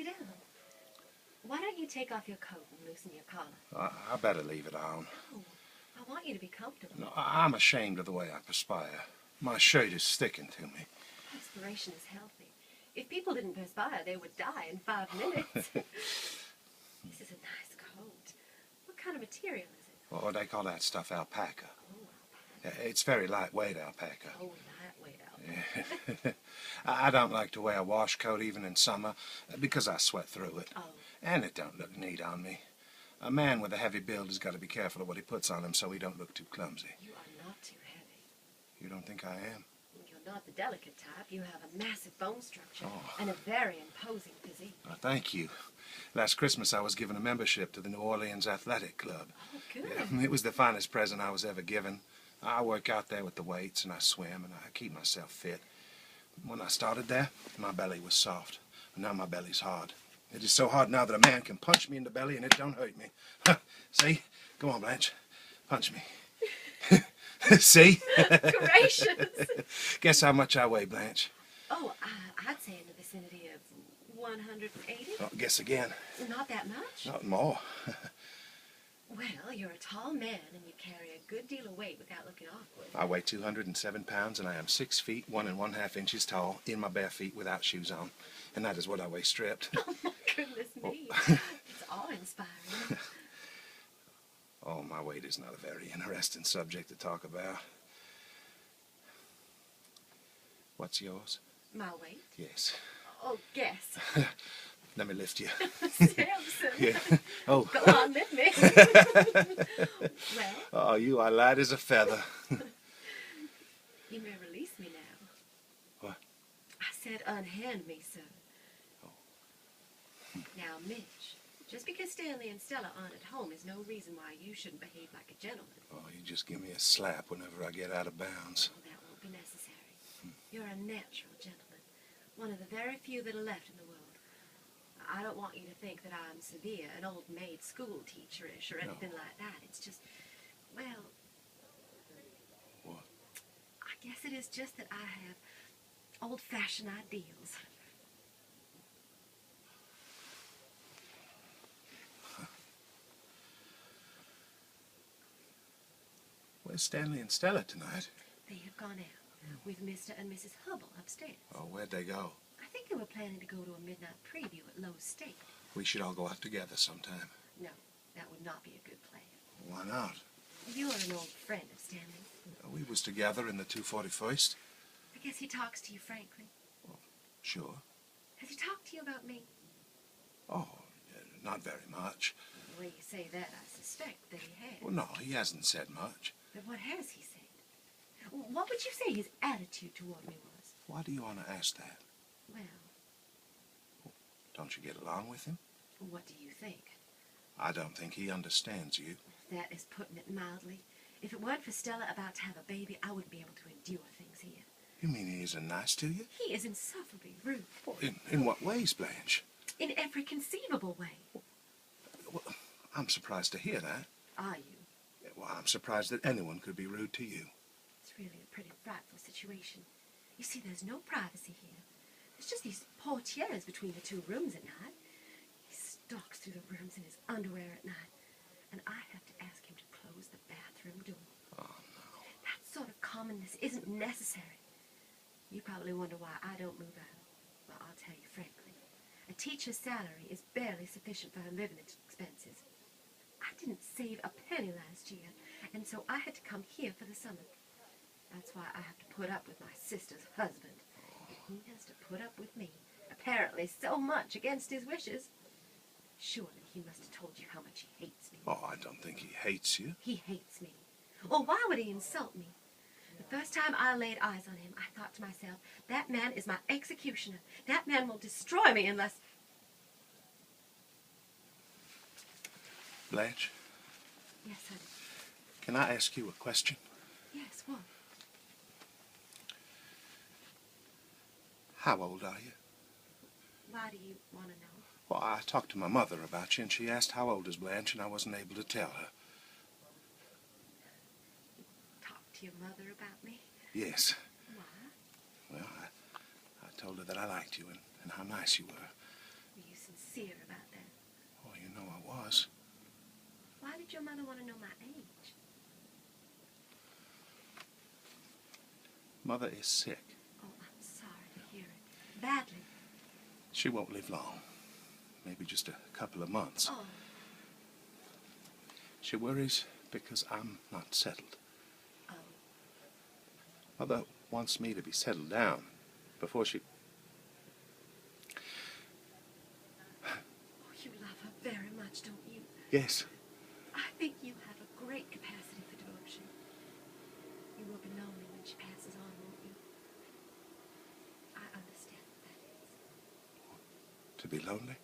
down. Why don't you take off your coat and loosen your collar? I better leave it on. Oh, I want you to be comfortable. No, I'm ashamed of the way I perspire. My shirt is sticking to me. Perspiration is healthy. If people didn't perspire, they would die in 5 minutes. This is a nice coat. What kind of material is it? Oh, they call that stuff alpaca. Oh, alpaca. It's very lightweight alpaca. Oh, lightweight alpaca. Yeah. I don't like to wear a wash coat even in summer because I sweat through it. Oh. And it don't look neat on me. A man with a heavy build has got to be careful of what he puts on him so he don't look too clumsy. You are not too heavy. You don't think I am? You're not the delicate type. You have a massive bone structure Oh. and a very imposing physique. Oh, thank you. Last Christmas I was given a membership to the New Orleans Athletic Club. Oh, good. Yeah, it was the finest present I was ever given. I work out there with the weights and I swim and I keep myself fit. When I started there, my belly was soft. And now my belly's hard. It is so hard now that a man can punch me in the belly and it don't hurt me. See? Go on, Blanche. Punch me. See? Gracious. Guess how much I weigh, Blanche? Oh, I'd say in the vicinity of 180. Oh, guess again. Not that much? Not more. Well, you're a tall man and you carry a good deal of weight without looking awkward. I weigh 207 pounds and I am 6 feet 1 1/2 inches tall in my bare feet without shoes on. And that is what I weigh stripped. Oh, my goodness me. It's awe-inspiring. Oh, my weight is not a very interesting subject to talk about. What's yours? My weight? Yes. Oh, guess. Let me lift you. Samson. Yeah. Oh. Go on, lift me. Well? Oh, you are light as a feather. You may release me now. What? I said unhand me, sir. Oh. Now, Mitch, just because Stanley and Stella aren't at home is no reason why you shouldn't behave like a gentleman. Oh, you just give me a slap whenever I get out of bounds. Oh, that won't be necessary. You're a natural gentleman. One of the very few that are left in the world. I don't want you to think that I'm severe, an old maid school teacherish or anything like that. It's just, well... What? I guess it is just that I have old-fashioned ideals. Where's Stanley and Stella tonight? They have gone out with Mr. and Mrs. Hubble upstairs. Oh, where'd they go? I think they were planning to go to a midnight preview at Lowe's Steak. We should all go out together sometime. No, that would not be a good plan. Why not? You're an old friend of Stanley's. We was together in the 241st. I guess he talks to you frankly. Well, sure. Has he talked to you about me? Oh, not very much. The way you say that, I suspect that he has. Well, no, he hasn't said much. But what has he said? What would you say his attitude toward me was? Why do you want to ask that? Well, Don't you get along with him? what do you think? I don't think he understands you. That is putting it mildly. If it weren't for Stella about to have a baby, I wouldn't be able to endure things here. You mean he isn't nice to you? He is insufferably rude. Well, in what ways, Blanche? In every conceivable way. Well, I'm surprised to hear that. Are you? Well, I'm surprised that anyone could be rude to you. It's really a pretty frightful situation. You see, there's no privacy here. There's just these portieres between the 2 rooms at night. He stalks through the rooms in his underwear at night, and I have to ask him to close the bathroom door. Oh, no. That sort of commonness isn't necessary. You probably wonder why I don't move out. Well, I'll tell you frankly. A teacher's salary is barely sufficient for her living expenses. I didn't save a penny last year, and so I had to come here for the summer. That's why I have to put up with my sister's husband. And he has to put up with me, apparently so much against his wishes. Surely he must have told you how much he hates me. Oh, I don't think he hates you. He hates me. Or why would he insult me? The first time I laid eyes on him, I thought to myself, that man is my executioner. That man will destroy me unless... Blanche, Yes, honey. can I ask you a question? Yes, what? How old are you? Why do you want to know? Well, I talked to my mother about you, and she asked how old is Blanche, and I wasn't able to tell her. Talk to your mother about me? Yes. Why? Well, I told her that I liked you and how nice you were. Were you sincere about that? Oh, you know I was. Why did your mother want to know my age? Mother is sick. Oh, I'm sorry to hear it. Badly. She won't live long. Maybe just a couple of months. Oh. She worries because I'm not settled. Oh. Mother wants me to be settled down before she... Oh, you love her very much, don't you? Yes. I think you have a great capacity for devotion. You will be lonely when she passes on, won't you? I understand what that is. To be lonely?